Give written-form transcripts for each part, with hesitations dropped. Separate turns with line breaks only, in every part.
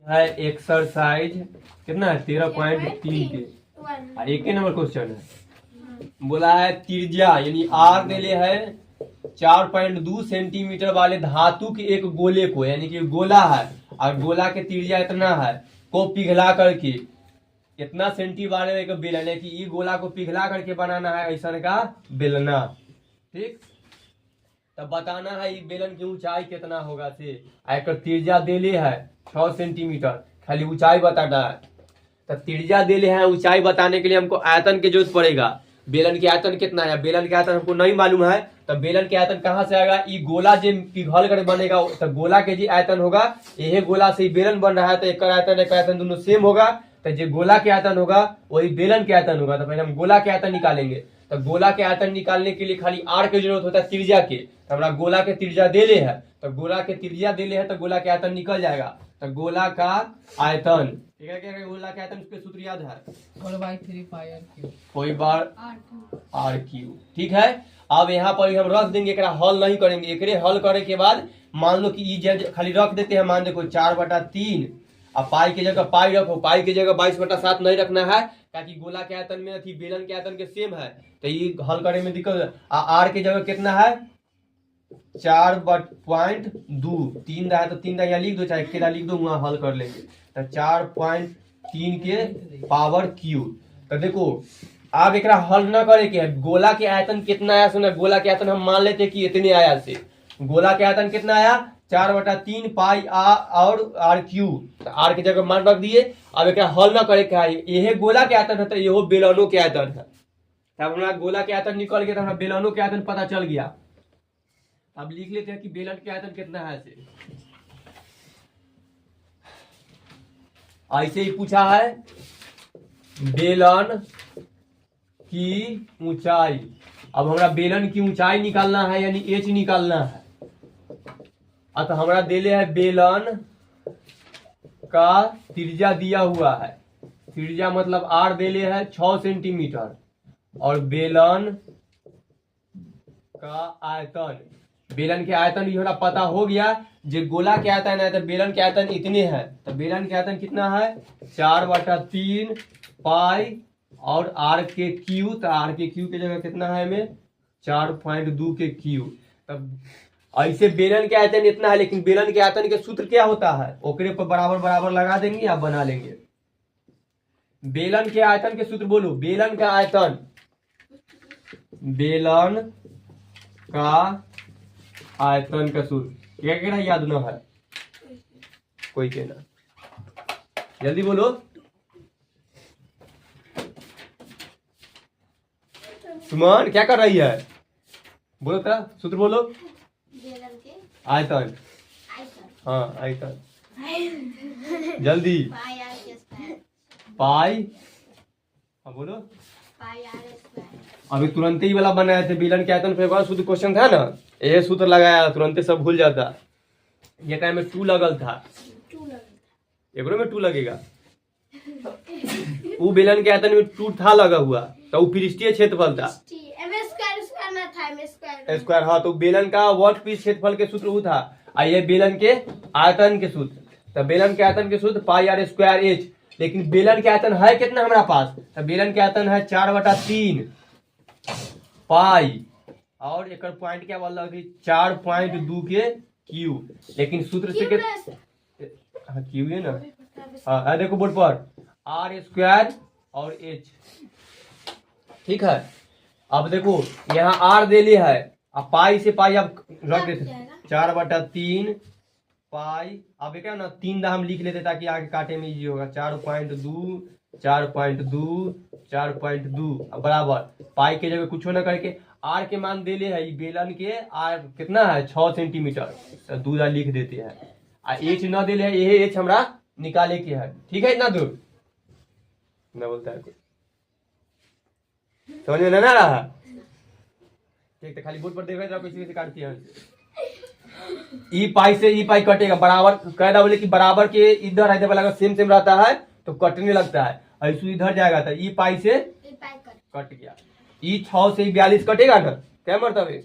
है एक्सरसाइज कितना है 13.3 के। एक ही नंबर क्वेश्चन है। बोला है त्रिज्या यानी आर देले है 4.2 सेंटीमीटर वाले धातु के एक गोले को, यानी कि गोला है और गोला के त्रिज्या इतना है, को पिघला करके इतना सेंटी वाले एक बेलन है कि ये गोला को पिघला करके बनाना है ऐसा का बेलना। ठीक, तब बताना है ये बेलन की ऊंचाई कितना होगा से। एक त्रिज्या देले है 6 सेंटीमीटर, खाली ऊंचाई बताना है। तब त्रिज्या देले है, ऊंचाई बताने के लिए हमको आयतन की जरूरत पड़ेगा। बेलन के आयतन कितना है, बेलन के आयतन हमको नहीं मालूम है, तब बेलन के आयतन कहाँ से आएगा। ये गोला जो पिघल कर बनेगा तब गोला के जी आयतन होगा, यही गोला से बेलन बन रहा है तो एक आयतन दोनों सेम होगा, तो जो गोला के आयतन होगा वही बेलन के आयतन होगा। तो पहले हम गोला के आयतन निकालेंगे। तो गोला के आयतन निकालने के लिए खाली आर की जरूरत होता है त्रिज्या के। तो हमारा गोला के त्रिज्या देले है, तो गोला के त्रिज्या देले है तो गोला के आयतन निकल जाएगा। तो गोला का आयतन ठीक है, क्या गोला के आयतन उसके सूत्र याद है
4/3 पाई आर क्यूब,
कोई बार आर क्यू। ठीक है, अब यहाँ पर हम रख देंगे, एकरा हल नहीं करेंगे। एकरे हल करे के बाद मान लो कि ये खाली रख देते हैं, मान देखो 4/3 अब पाई की जगह पाई रखो, पाई की जगह 22/7 नहीं रखना है, ताकि गोला के आयतन में थी बेलन के आयतन के सेम है, तो ये हल करने में दिक्कत। आर की जगह कितना है 4.2, 3 है तो 3 यहाँ लिख दो, चाहे अकेला लिख दो, वहां हल कर लेंगे। तो 4.3 के पावर क्यूब। तो देखो आप एक हल न करे के है, गोला के आयतन कितना आया सुना, गोला के आयतन हम मान लेते कि इतने आया से। गोला के आयतन कितना आया 4/3 पाई और आर क्यू। तो आर की जगह मान रख दिए। अब एक हल न करे के है, यही गोला के आयतन है तो यहो बेलनों के आयतन है। तब हमारा गोला के आयतन निकल गया तो हमारा बेलनों के आयतन पता चल गया। अब लिख लेते हैं कि बेलन के आयतन कितना है से। ऐसे ही पूछा है बेलन की ऊंचाई। अब हमारा बेलन की ऊंचाई निकालना है, यानी एच निकालना है। तो हमारा देले है बेलन का त्रिज्या दिया हुआ है, त्रिज्या मतलब आर देले है 6 सेंटीमीटर, और बेलन का आयतन, बेलन के आयतन भी हमारा पता हो गया। जो गोला के आयतन है तो बेलन के आयतन इतने हैं, तो बेलन के आयतन कितना है 4/3 पाई और आर के क्यू। तो आर के क्यू की जगह कितना है हमें 4.2 के क्यू। तब ऐसे बेलन के आयतन इतना है, लेकिन बेलन के आयतन के सूत्र क्या होता है, ओकरे पर बराबर बराबर लगा देंगे या बना लेंगे। बेलन के आयतन के सूत्र बोलो, बेलन का आयतन, बेलन का आयतन का सूत्र क्या कहना याद ना है कोई कहना, जल्दी बोलो। सुमन क्या कर रही है, बोलो तो सूत्र बोलो। आयतन, हाँ आयतन, जल्दी। पाई, हाँ बोलो। अभी तुरंत ही वाला बनाए थे बेलन के आयतन पे, सूत्र क्वेश्चन था ना, ये सूत्र लगाया तुरंत सब भूल जाता। ये टाइम में 2 लगल था, एकरो में 2 लगेगा। वो बेलन के आयतन में 2 था लगा हुआ, तो वो पृष्ठीय क्षेत्रफल था स्क्वायर। हाँ, तो बेलन का वर्ग पीस क्षेत्रफल के सूत्र वो था, और ये बेलन के आयतन के सूत्र। तो बेलन के आयतन के सूत्र पाई आर स्क्वायर एच। लेकिन बेलन के आयतन है कितना हमारा पास, तो बेलन के आयतन है 4/3 पाई और एक पॉइंट क्या बोल रहा 4.2 के क्यू। लेकिन सूत्र से क्यू है ना, हाँ देखो बोर्ड पर आर स्क्वायर और एच। ठीक है, अब देखो यहाँ आर दे लिया है, अब पाई से पाई अब रख देते 4/3 पाई। अब क्या ना 3 हम लिख लेते ताकि आगे काटे में इजी होगा। 4.2 4.2 4.2 बराबर पाई के जगह कुछ ना करके आर के मान दे ले है, बेलन के आर कितना है 6 सेंटीमीटर, तो 2 लिख देते हैं। एच न दे ले है, ये एच हमरा निकाले के है। ठीक है, इतना दूर ना बोलता है समझ में ना रहा। ठीक, तो खाली बोर्ड पर देख रहे कैसे काटती है। ई पाई से ई पाई कटेगा, बराबर कहना बोले कि बराबर के इधर है वाला सेम सेम रहता है तो कटने लगता है, ऐसे इधर जाएगा तो ई पाई से कट गया। ई 6 से 42 कटेगा ना, क्या मरतबे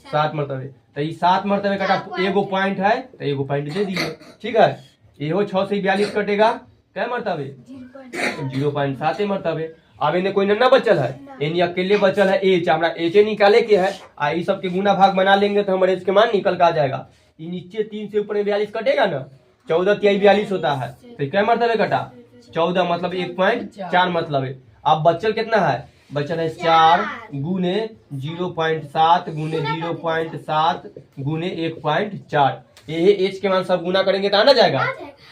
7 मरतबे, तो ये 7 मरतबे कटा, एगो पॉइंट है तो एगो पॉइंट दे दिए। ठीक है, एहो 6 से 42 कटेगा क्या मरतबे 0.7 मरतबे। अब इन्हें कोई नन्ना बचल है, यानी अकेले बचल है एच, हमरा एच निकाले के है आ ई सब के गुना भाग बना लेंगे तो हमारे एच के मान निकल का जाएगा। ये नीचे 3 से ऊपर में 42 कटेगा ना, 14 तिहाई 42 होता है, तो क्या मरतबे कटा 14 मतलब 1.4 मतलब है। अब बचल कितना है, बचल है 4 गुने 0.7 गुने 0.7 गुने 1.4। ये एच के मान सब गुना करेंगे तो आना जाएगा।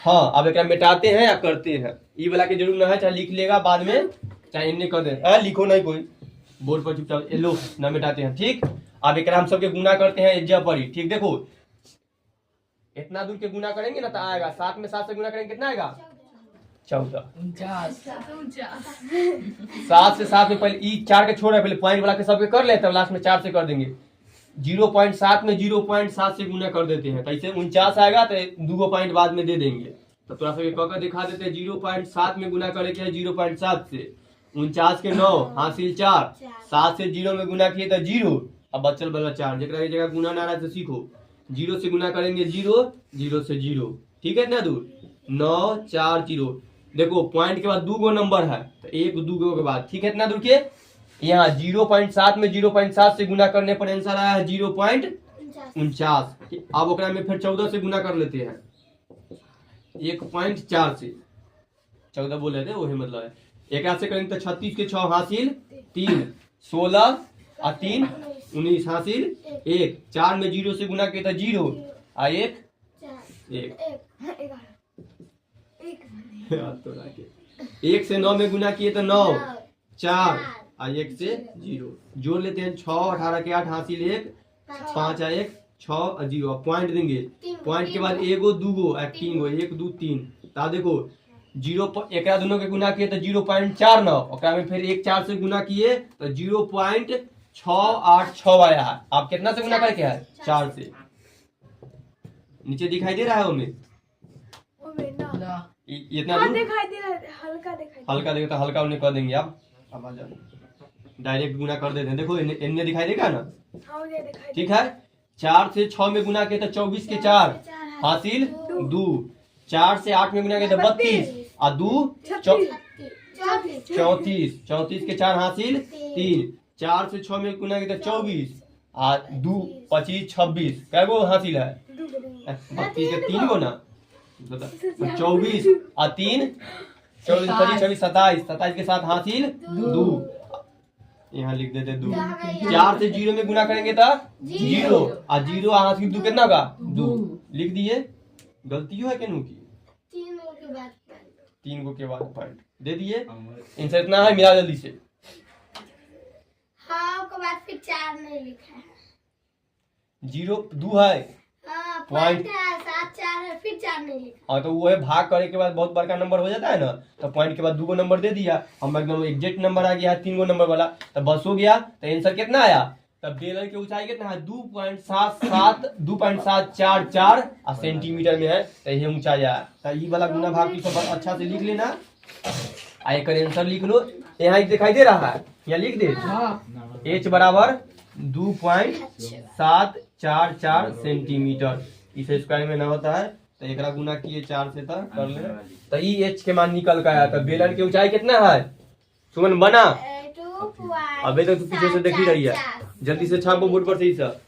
हाँ अब एक मिटाते हैं या करते हैं, ई वाला के जरूर ना है, चाहे लिख लेगा बाद में चाहे इन्हें कर दे, लिखो नहीं कोई बोर्ड पर चुपचाप लो ना मिटाते हैं। ठीक, अब एक हम सबके गुना करते हैं एज्जा पर ही। ठीक देखो इतना दूर के गुना करेंगे ना तो आएगा 7 में 7 से गुना करेंगे कितना आएगा 14। 7 से 7 में पहले ई 4 के छोड़ पहले पॉइंट वाला के सबके कर लेते हैं, लास्ट में 4 से कर देंगे। 0.7 में 0.7 से गुना कर देते हैं तो ऐसे 49 आएगा, तो 2 पॉइंट बाद में दे देंगे। तो थोड़ा सा कह दिखा देते हैं 0.7 में गुना करे के 0.7 से 49 के 9 हासिल 4, 7 से 0 में गुना किए तो 0, अब बचल बचा 4, जगह जगह गुना ना रहा तो सीखो 0 से गुना करेंगे 0, 0 से 0। ठीक है इतना दूर 9 4 0। देखो पॉइंट के बाद 2 नंबर है तो 1 2 के बाद। ठीक है इतना दूर के यहाँ 0.7 में 0.7 से गुना करने पर आंसर आया है 0.49। अब ओकरा में फिर 14 से गुना कर लेते हैं 1.4 से 14 बोले थे वही मतलब है। एक से करेंगे तो 36 के 6 हासिल 3, 16 और 3 19 हासिल 1, 4 में 0 से गुना किए तो 0 और 1 1 से 9 में गुना किए तो 9, 4 और 1 से 0 जोड़ लेते हैं 6 18 के 8 हासिल 1, 5 और 1 6 और 0। पॉइंट देंगे, पॉइंट के बाद 1 2 3 1 2 3। तो देखो 0 एक दोनों के गुना किए तो 0.49, में फिर 1 4 से गुना किए तो 0.686 आया है। आप कितना से गुना करके है 4 से। नीचे दिखाई दे रहा है हमें इतना
दिखाई दे रहा है, हल्का
देगा तो हल्का उन्हें कर देंगे। आप अब आ जाओ डायरेक्ट गुना कर देते हैं। देखो इन्हें दिखाई देगा ना। ठीक है 4 से 6 में गुना किए तो 24 के 4 हासिल 2, 4 से 8 में गुना किए तो 32 और 2 34, 34 के 4 हासिल 3, 4 से 6 में गुना किए तो 24 और 2 25 26 कै गो हासिल है 32 के 3 गो ना 24 और 3 24 26 27, 27 के साथ हासिल 2, यहाँ लिख देते 2। 4 से 0 में गुना करेंगे तो 0 और 0 हासिल 2 कितना का 2 लिख दिए। गलती है क्या की 3 गो के बाद पॉइंट दे दिए। इनसे इतना है मिला जल्दी से।
हाँ के बाद फिर 4 नहीं लिखा है
0 2 है
पॉइंट है 7 4 है फिर 4 नहीं लिखा।
हाँ तो वो है भाग करे के बाद बहुत बड़का नंबर हो जाता है ना, तो पॉइंट के बाद 2 नंबर दे दिया, हम एकदम एग्जैक्ट नंबर आ गया है 3 नंबर वाला, तो बस हो गया। तो आंसर कितना आया, तब बेलन की ऊंचाई कितना है 2.744 सेंटीमीटर में है, तो ये ऊंचाई आया। तो ये वाला गुना भाग की सब अच्छा से लिख लेना, एक आंसर लिख लो। यहाँ दिखाई दे रहा है, यहाँ लिख दे H बराबर 2.744 सेंटीमीटर। इस स्क्वायर में ना होता है तो एक गुना किए 4 से तक कर ले, तो ई H के मान निकल कर आया। तो बेलन की ऊंचाई कितना है सुमन बना, अबे तो तू पीछे से देख ही रही है, जल्दी से छापो बोर्ड पर से ही सब।